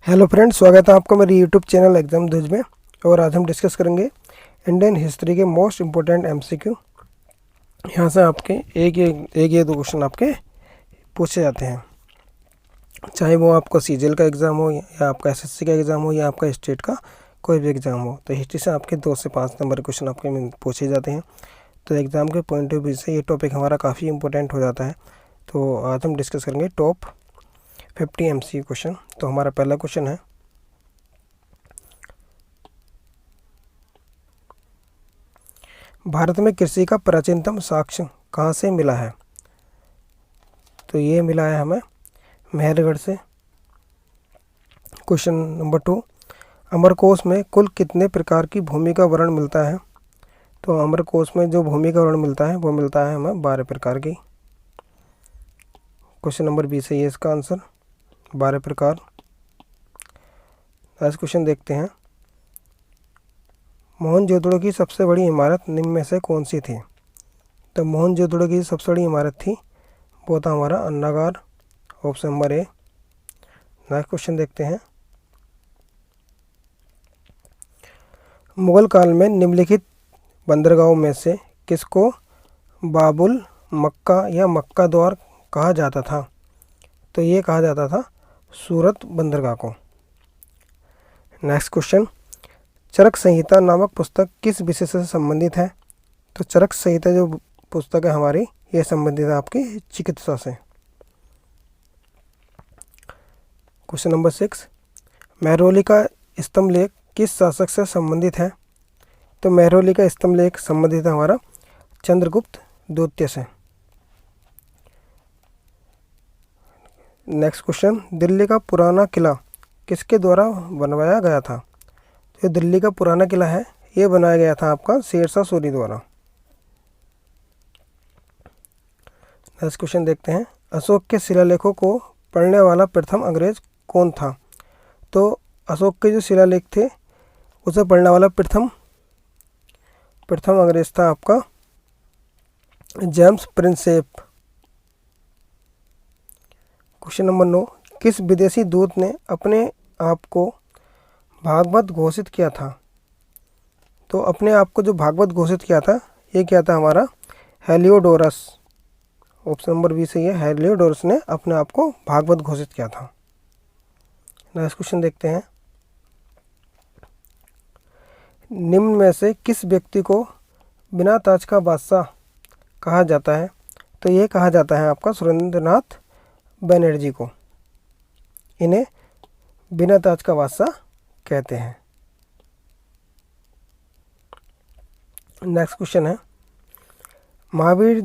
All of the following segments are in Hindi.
हेलो फ्रेंड्स, स्वागत है आपका मेरे यूट्यूब चैनल एग्जाम ध्वज में। और आज हम डिस्कस करेंगे इंडियन हिस्ट्री के मोस्ट इम्पोर्टेंट एमसीक्यू। यहाँ से आपके एक या दो क्वेश्चन आपके पूछे जाते हैं, चाहे वो आपका सीजीएल का एग्ज़ाम हो या आपका एसएससी का एग्ज़ाम हो या आपका स्टेट का कोई भी एग्ज़ाम हो। तो हिस्ट्री से आपके 2 से 5 नंबर क्वेश्चन आपके पूछे जाते हैं। तो एग्ज़ाम के पॉइंट ऑफ व्यू से ये टॉपिक हमारा काफ़ी इंपॉर्टेंट हो जाता है। तो आज हम डिस्कस करेंगे टॉप 50 एमसीक्यू क्वेश्चन। तो हमारा पहला क्वेश्चन है, भारत में कृषि का प्राचीनतम साक्ष्य कहाँ से मिला है? तो ये मिला है हमें मेहरगढ़ से। क्वेश्चन नंबर 2, अमरकोश में कुल कितने प्रकार की भूमि का वर्णन मिलता है? तो अमरकोश में जो भूमि का वर्णन मिलता है वो मिलता है हमें 12 प्रकार की। क्वेश्चन नंबर 20 है ये इसका आंसर, 12 प्रकार। नेक्स्ट क्वेश्चन देखते हैं, मोहनजोदड़ो की सबसे बड़ी इमारत निम्न में से कौन सी थी? तो मोहनजोदड़ो की सबसे बड़ी इमारत थी वो था हमारा अन्नागार, option number A. Next question देखते हैं, मुगल काल में निम्नलिखित बंदरगाहों में से किसको बाबुल मक्का या मक्का द्वार कहा जाता था? तो ये कहा जाता था सूरत बंदरगाह को। नेक्स्ट क्वेश्चन, चरक संहिता नामक पुस्तक किस विषय से संबंधित है? तो चरक संहिता जो पुस्तक है हमारी, ये संबंधित है आपकी चिकित्सा से। क्वेश्चन नंबर 6, महरौली का स्तंभलेख किस शासक से संबंधित है? तो महरौली का स्तंभलेख संबंधित है हमारा चंद्रगुप्त द्वितीय से। नेक्स्ट क्वेश्चन, दिल्ली का पुराना किला किसके द्वारा बनवाया गया था? जो दिल्ली का पुराना किला है ये बनाया गया था आपका शेरशाह सूरी द्वारा। नेक्स्ट क्वेश्चन देखते हैं, अशोक के शिलालेखों को पढ़ने वाला प्रथम अंग्रेज कौन था? तो अशोक के जो शिलालेख थे उसे पढ़ने वाला प्रथम अंग्रेज था आपका जेम्स प्रिंसेप। क्वेश्चन नंबर 9, किस विदेशी दूत ने अपने आप को भागवत घोषित किया था? तो अपने आप को जो भागवत घोषित किया था ये क्या था हमारा हेलियोडोरस। ऑप्शन नंबर बी से ये हेलियोडोरस ने अपने आप को भागवत घोषित किया था। नेक्स्ट क्वेश्चन देखते हैं, निम्न में से किस व्यक्ति को बिना ताज का बादशाह कहा जाता है? तो ये कहा जाता है आपका सुरेंद्रनाथ बनर्जी को। इन्हें बिना ताज का बादशाह कहते हैं। नेक्स्ट क्वेश्चन है, महावीर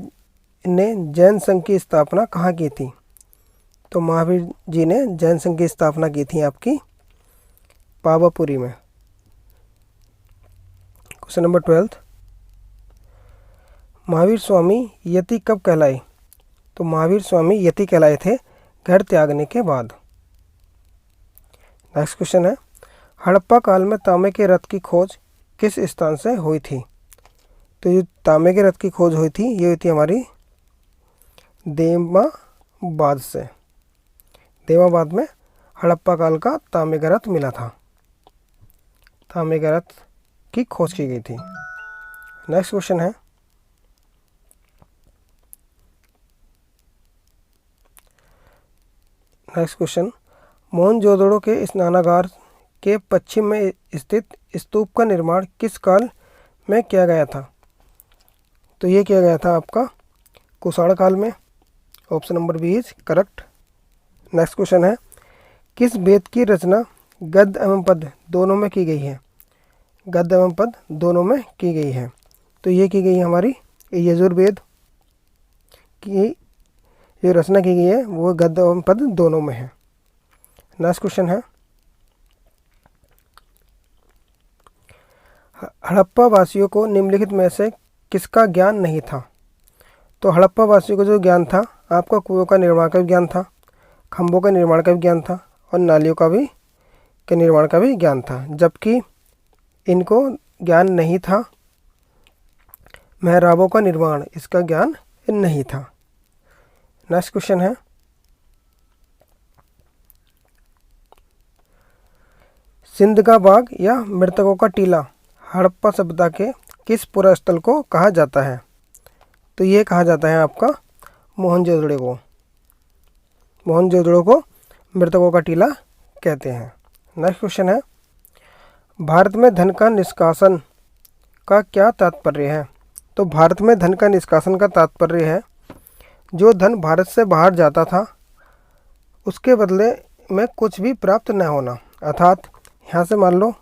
ने जैन संघ की स्थापना कहाँ की थी? तो महावीर जी ने जैन संघ की स्थापना की थी आपकी पावापुरी में। क्वेश्चन नंबर 12, महावीर स्वामी यति कब कहलाए? तो महावीर स्वामी यति कहलाए थे घर त्यागने के बाद। नेक्स्ट क्वेश्चन है, हड़प्पा काल में तांबे के रथ की खोज किस स्थान से हुई थी? तो ये तांबे के रथ की खोज हुई थी ये हुई थी हमारी देमाबाद से। देमाबाद में हड़प्पा काल का तांबे का रथ मिला था, तांबे का रथ की खोज की गई थी। नेक्स्ट क्वेश्चन है, नेक्स्ट क्वेश्चन, मोहनजोदड़ो के स्नानागार के पश्चिम में स्थित स्तूप का निर्माण किस काल में किया गया था? तो ये किया गया था आपका कुषाण काल में। Option number B is correct. Next question है, किस वेद की रचना गद्य एवं पद दोनों में की गई है? गद्य एवं पद दोनों में की गई है। तो ये की गई है हमारी यजुर्वेद की जो रचना की गई है वो गद्य एवं पद दोनों में है। नेक्स्ट क्वेश्चन है, हड़प्पा वासियों को निम्नलिखित में से किसका ज्ञान नहीं था? तो हड़प्पा वासियों को जो ज्ञान था आपका कुओं का निर्माण का भी ज्ञान था, खंभों का निर्माण का भी ज्ञान था और नालियों का भी के निर्माण का भी ज्ञान था, जबकि इनको ज्ञान नहीं था मेहराबों का निर्माण, इसका ज्ञान नहीं था। नेक्स्ट क्वेश्चन है, सिंध का बाग या मृतकों का टीला हड़प्पा सभ्यता के किस पुरास्थल को कहा जाता है? तो ये कहा जाता है आपका मोहनजोदड़ो को। मोहनजोदड़ो को मृतकों का टीला कहते हैं। नेक्स्ट क्वेश्चन है, भारत में धन का निष्कासन का क्या तात्पर्य है? तो भारत में धन का निष्कासन का तात्पर्य है जो धन भारत से बाहर जाता था उसके बदले में कुछ भी प्राप्त न होना। अर्थात यहाँ से मान लो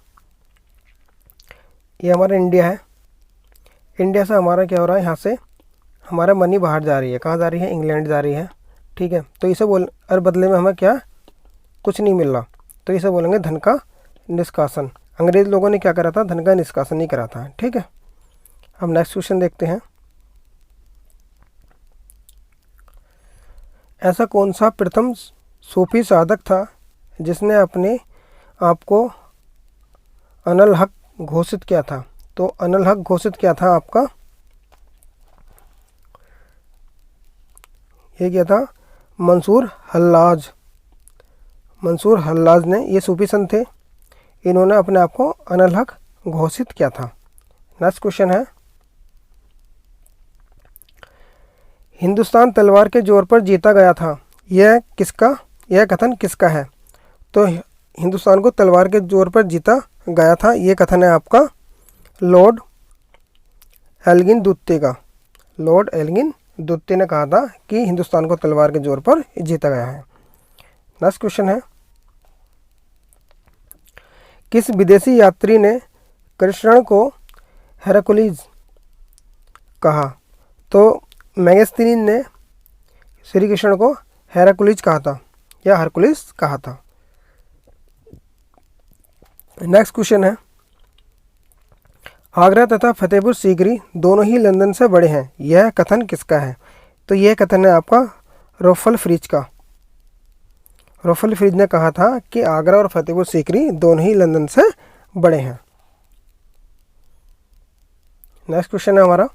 ये हमारा इंडिया है, इंडिया से हमारा क्या हो रहा है, यहाँ से हमारा मनी बाहर जा रही है। कहाँ जा रही है? इंग्लैंड जा रही है। ठीक है, तो इसे बोल और बदले में हमें क्या, कुछ नहीं मिल रहा, तो इसे बोलेंगे धन का निष्कासन। अंग्रेज लोगों ने क्या करा था? धन का निष्कासन नहीं करा था। ठीक है, हम नेक्स्ट क्वेश्चन देखते हैं। ऐसा कौन सा प्रथम सूफी साधक था जिसने अपने आप को अनल हक घोषित किया था? तो अनल हक घोषित किया था आपका, ये क्या था? मंसूर हल्लाज। मंसूर हल्लाज ने, ये सूफी संत थे, इन्होंने अपने आप को अनल हक घोषित किया था। नेक्स्ट क्वेश्चन है, हिंदुस्तान तलवार के जोर पर जीता गया था, यह कथन किसका है? तो हिंदुस्तान को तलवार के जोर पर जीता गया था, ये कथन है आपका लॉर्ड एल्गिन द्वितीय का। लॉर्ड एल्गिन द्वितीय ने कहा था कि हिंदुस्तान को तलवार के जोर पर जीता गया है। नेक्स्ट क्वेश्चन है, किस विदेशी यात्री ने कृष्ण को हेराकुलीज कहा? तो मैगस्थनीज ने श्री कृष्ण को हेराकुलीज कहा था या हरकुलिस कहा था। नेक्स्ट क्वेश्चन है, आगरा तथा फतेहपुर सीकरी दोनों ही लंदन से बड़े हैं, यह कथन किसका है? तो यह कथन है आपका रोफल फ्रीज का। रोफल फ्रीज ने कहा था कि आगरा और फतेहपुर सीकरी दोनों ही लंदन से बड़े हैं। नेक्स्ट क्वेश्चन है हमारा,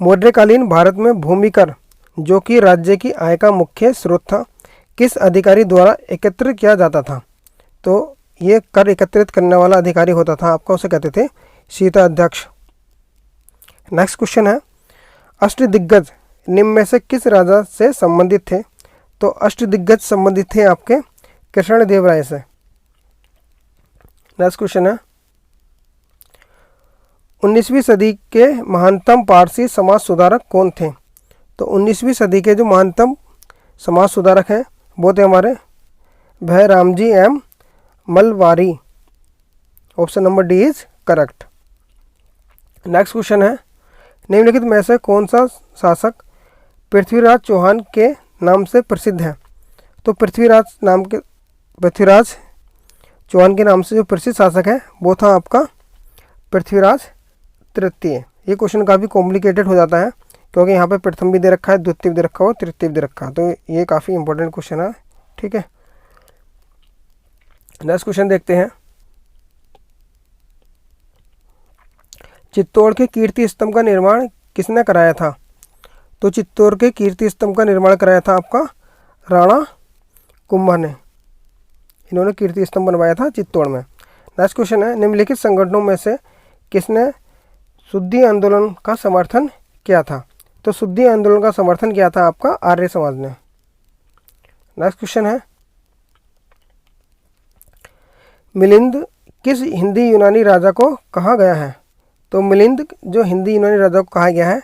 मौर्यकालीन भारत में भूमि कर जो कि राज्य की आय का मुख्य स्रोत था किस अधिकारी द्वारा एकत्र किया जाता था? तो ये कर एकत्रित करने वाला अधिकारी होता था आपका, उसे कहते थे शीता अध्यक्ष। नेक्स्ट क्वेश्चन है, अष्टदिग्गज निम्न में से किस राजा से संबंधित थे? तो अष्टदिग्गज संबंधित थे आपके कृष्णदेव राय से। नेक्स्ट क्वेश्चन है, 19वीं सदी के महानतम पारसी समाज सुधारक कौन थे? तो 19वीं सदी के जो महानतम समाज सुधारक हैं वो थे हमारे Behramji M Malabari. Option number D is correct. Next question है, निम्नलिखित में से कौन सा शासक पृथ्वीराज चौहान के नाम से प्रसिद्ध है? तो पृथ्वीराज चौहान के नाम से जो प्रसिद्ध शासक है वो था आपका पृथ्वीराज तृतीय। ये क्वेश्चन काफ़ी कॉम्प्लिकेटेड हो जाता है क्योंकि यहाँ पे प्रथम भी दे रखा है, द्वितीय भी दे रखा है, तृतीय भी दे रखा है, तो ये काफ़ी इंपॉर्टेंट क्वेश्चन है। ठीक है, नेक्स्ट क्वेश्चन देखते हैं, चित्तौड़ के कीर्ति स्तंभ का निर्माण किसने कराया था? तो चित्तौड़ के कीर्ति स्तंभ का निर्माण कराया था आपका राणा कुंभा ने, इन्होंने कीर्ति स्तंभ बनवाया था चित्तौड़ में। नेक्स्ट क्वेश्चन है, निम्नलिखित संगठनों में से किसने शुद्धि आंदोलन का समर्थन किया था? तो शुद्धि आंदोलन का समर्थन किया था आपका आर्य समाज ने। नेक्स्ट क्वेश्चन है, मिलिंद किस हिंदी यूनानी राजा को कहा गया है? तो मिलिंद जो हिंदी यूनानी राजा को कहा गया है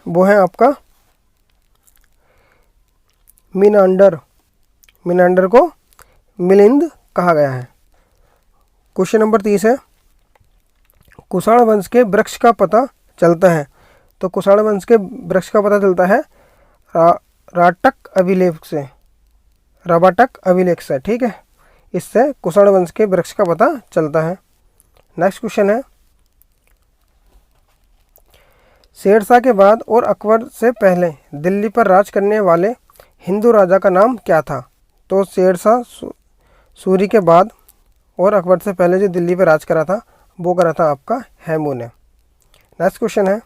वो है आपका मिनांडर। मिनांडर को मिलिंद कहा गया है। क्वेश्चन नंबर 30 है, कुषाण वंश के वृक्ष का पता चलता है? तो कुषाण वंश के वृक्ष का पता चलता है राटक अभिलेख से, रबाटक अभिलेख से। ठीक है, इससे कुषाण वंश के वृक्ष का पता चलता है। नेक्स्ट क्वेश्चन है, शेरशाह के बाद और अकबर से पहले दिल्ली पर राज करने वाले हिंदू राजा का नाम क्या था? तो शेरशाह सूरी के बाद और अकबर से पहले जो दिल्ली पर राज करा था वो करा था आपका हैमू ने। नेक्स्ट क्वेश्चन है,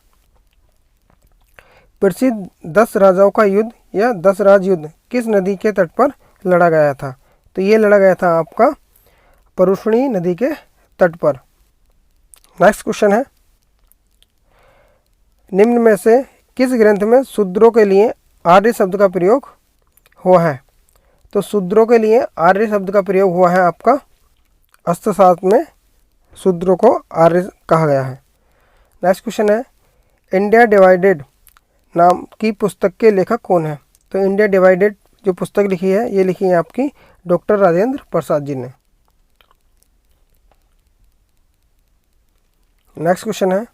प्रसिद्ध 10 राजाओं का युद्ध या 10 राज युद्ध किस नदी के तट पर लड़ा गया था? तो ये लड़ा गया था आपका परुष्णी नदी के तट पर। नेक्स्ट क्वेश्चन है, निम्न में से किस ग्रंथ में शूद्रों के लिए आर्य शब्द का प्रयोग हुआ है? तो शूद्रों के लिए आर्य शब्द का प्रयोग हुआ है आपका अर्थशास्त्र में, शूद्रों को आर्य कहा गया है। नेक्स्ट क्वेश्चन है, इंडिया डिवाइडेड नाम की पुस्तक के लेखक कौन है? तो इंडिया डिवाइडेड जो पुस्तक लिखी है ये लिखी है आपकी डॉक्टर राजेंद्र प्रसाद जी ने। नेक्स्ट क्वेश्चन है,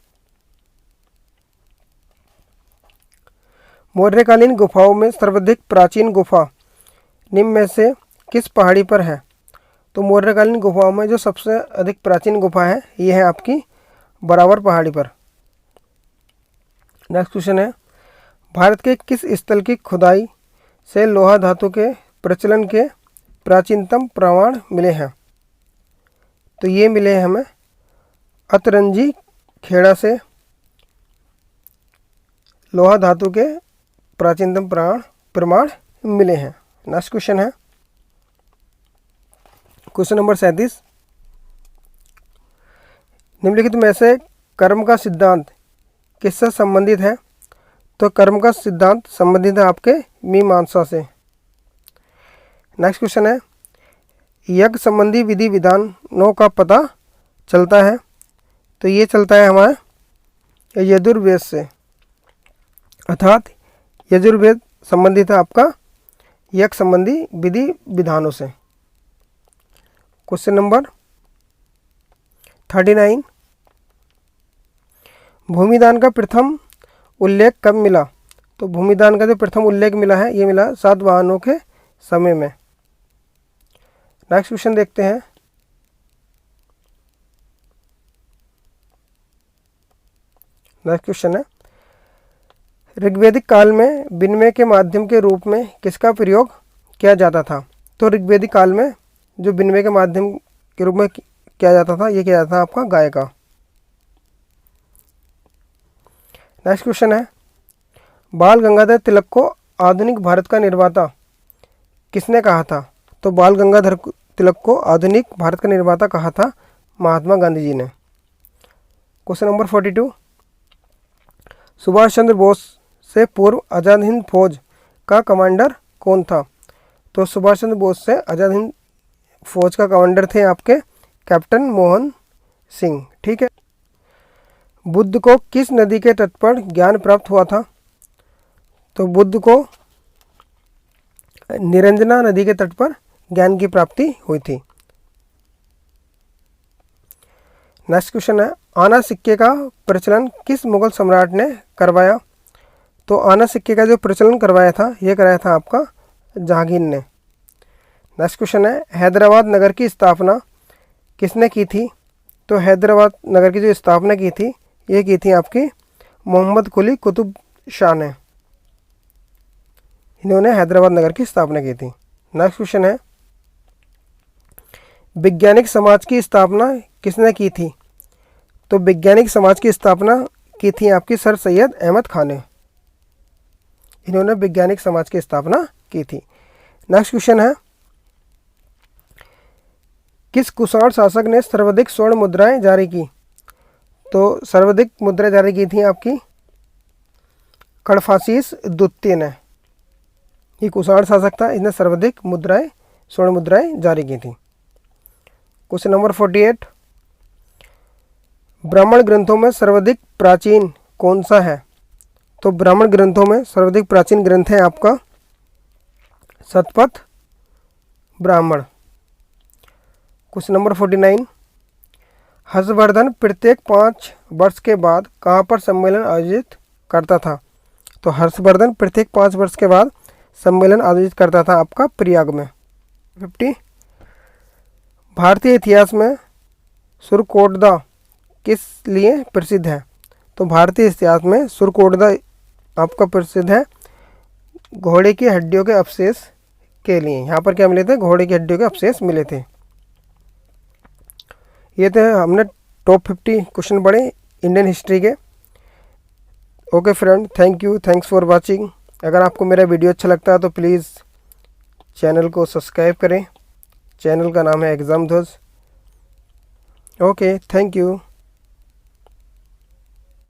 मौर्यकालीन गुफाओं में सर्वाधिक प्राचीन गुफा निम्न में से किस पहाड़ी पर है? तो मौर्यकालीन गुफाओं में जो सबसे अधिक प्राचीन गुफा है ये है आपकी बराबर पहाड़ी पर। नेक्स्ट क्वेश्चन है, भारत के किस स्थल की खुदाई से लोहा धातु के प्रचलन के प्राचीनतम प्रमाण मिले हैं? तो ये मिले हैं हमें अतरंजी खेड़ा से लोहा धातु के प्राचीनतम प्रमाण मिले हैं। नेक्स्ट क्वेश्चन है, क्वेश्चन नंबर 37, निम्नलिखित में से कर्म का सिद्धांत किससे संबंधित है? तो कर्म का सिद्धांत संबंधित है आपके मीमांसा से। नेक्स्ट क्वेश्चन है, यज्ञ संबंधी विधि विधानों का पता चलता है? तो ये चलता है हमारे यजुर्वेद से, अर्थात यजुर्वेद संबंधित है आपका यज्ञ संबंधी विधि विधानों से। क्वेश्चन नंबर 39, भूमिदान का प्रथम उल्लेख कब मिला? तो भूमिदान का जो प्रथम उल्लेख मिला है ये मिला सातवाहनों के समय में। नेक्स्ट क्वेश्चन देखते हैं, नेक्स्ट क्वेश्चन है, ऋग्वैदिक काल में विनिमय के माध्यम के रूप में किसका प्रयोग किया जाता था? तो ऋग्वैदिक काल में जो विनिमय के माध्यम के रूप में किया जाता था ये किया जाता था आपका गाय का। नेक्स्ट क्वेश्चन है, बाल गंगाधर तिलक को आधुनिक भारत का निर्माता किसने कहा था? तो बाल गंगाधर तिलक को आधुनिक भारत का निर्माता कहा था महात्मा गांधी जी ने। क्वेश्चन नंबर 42, सुभाष चंद्र बोस से पूर्व आज़ाद हिंद फौज का कमांडर कौन था? तो सुभाष चंद्र बोस से आज़ाद हिंद फौज का कमांडर थे आपके कैप्टन मोहन सिंह। ठीक है, बुद्ध को किस नदी के तट पर ज्ञान प्राप्त हुआ था? तो बुद्ध को निरंजना नदी के तट पर ज्ञान की प्राप्ति हुई थी। नेक्स्ट क्वेश्चन है, आना सिक्के का प्रचलन किस मुगल सम्राट ने करवाया? तो आना सिक्के का जो प्रचलन करवाया था ये कराया था आपका जहांगीर ने। नेक्स्ट क्वेश्चन है, हैदराबाद नगर की स्थापना किसने की थी? तो हैदराबाद नगर की जो स्थापना की थी ये की थी आपकी मोहम्मद कुली कुतुब शाह ने, इन्होंने हैदराबाद नगर की स्थापना की थी। नेक्स्ट क्वेश्चन है, वैज्ञानिक समाज की स्थापना किसने की थी? तो वैज्ञानिक समाज की स्थापना की थी आपकी सर सैयद अहमद खान ने, इन्होंने वैज्ञानिक समाज की स्थापना की थी। नेक्स्ट क्वेश्चन है, किस कुषाण शासक ने सर्वाधिक स्वर्ण मुद्राएं जारी की? तो सर्वाधिक मुद्राएं जारी की थी आपकी कड़फासीस द्वितीय ने, ये कुषाण शासक था, इसने सर्वाधिक मुद्राएं स्वर्ण मुद्राएं जारी की थी। क्वेश्चन नंबर 48, ब्राह्मण ग्रंथों में सर्वाधिक प्राचीन कौन सा है? तो ब्राह्मण ग्रंथों में सर्वाधिक प्राचीन ग्रंथ है आपका शतपथ ब्राह्मण। क्वेश्चन नंबर 49, हर्षवर्धन प्रत्येक 5 वर्ष के बाद कहाँ पर सम्मेलन आयोजित करता था? तो हर्षवर्धन प्रत्येक 5 वर्ष के बाद सम्मेलन आयोजित करता था आपका प्रयाग में। 50, भारतीय इतिहास में सुरकोटदा किस लिए प्रसिद्ध है? तो भारतीय इतिहास में सुरकोटदा आपका प्रसिद्ध है घोड़े की हड्डियों के अवशेष के लिए। यहाँ पर क्या मिले थे? घोड़े की हड्डियों के अवशेष मिले थे। ये थे हमने टॉप 50 क्वेश्चन पढ़े इंडियन हिस्ट्री के। Okay friend, thank you, thanks for watching. अगर आपको मेरा वीडियो अच्छा लगता है तो प्लीज़ चैनल को सब्सक्राइब करें चैनल का नाम है एग्ज़ाम ध्वज। Okay, thank you.